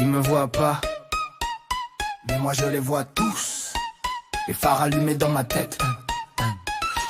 Ils me voient pas, mais moi je les vois tous. Les phares allumés dans ma tête.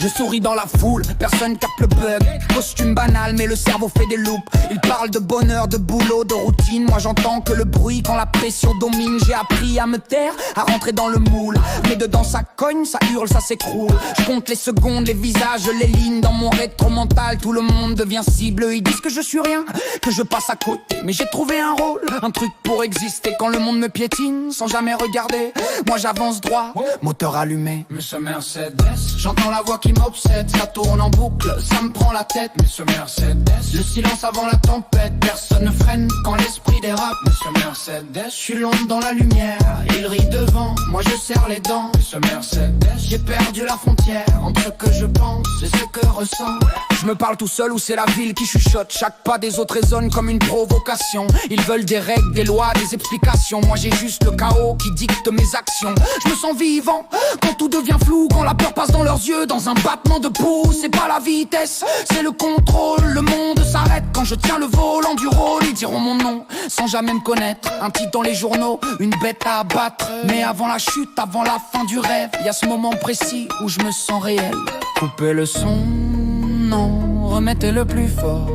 Je souris dans la foule, personne capte le bug. Costume banal mais le cerveau fait des loupes. Ils parlent de bonheur, de boulot, de routine. Moi j'entends que le bruit quand la pression domine. J'ai appris à me taire, à rentrer dans le moule. Mais dedans ça cogne, ça hurle, ça s'écroule. Je compte les secondes, les visages, les lignes. Dans mon rétro mental, tout le monde devient cible. Ils disent que je suis rien, que je passe à côté. Mais j'ai trouvé un rôle, un truc pour exister. Quand le monde me piétine, sans jamais regarder, moi j'avance droit, moteur allumé. Mais ce Mercedes, j'entends la voix qui m'obsède, ça tourne en boucle, ça me prend la tête. Mais ce Mercedes, le silence avant la tempête, personne ne freine quand l'esprit dérape. Mais ce Mercedes, je suis l'ombre dans la lumière, il rit devant, moi je serre les dents. Mais ce Mercedes, j'ai perdu la frontière entre ce que je pense et ce que ressens. Je me parle tout seul ou c'est la ville qui chuchote. Chaque pas des autres résonne comme une provocation. Ils veulent des règles, des lois, des explications. Moi j'ai juste le chaos qui dicte mes actions. Je me sens vivant quand tout devient flou, quand la peur passe dans leurs yeux, dans un battement de pouce. C'est pas la vitesse, c'est le contrôle. Le monde s'arrête quand je tiens le volant du rôle. Ils diront mon nom sans jamais me connaître. Un titre dans les journaux, une bête à abattre. Mais avant la chute, avant la fin du rêve, y a ce moment précis où je me sens réel. Coupez le son, non, remettez le plus fort.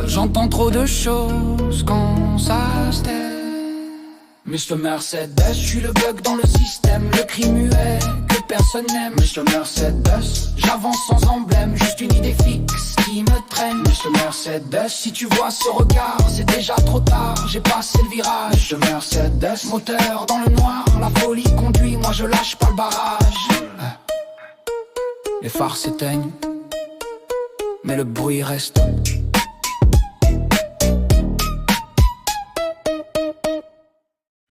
J'entends trop de choses quand ça se tait. Mr. Mercedes, je suis le bug dans le système, le cri muet que personne n'aime. Mr. Mercedes, j'avance sans emblème, juste une idée fixe qui me traîne. Mr. Mercedes, si tu vois ce regard, c'est déjà trop tard, j'ai passé le virage. Mr. Mercedes, moteur dans le noir, la folie conduit, moi je lâche pas le barrage. Les phares s'éteignent, mais le bruit reste.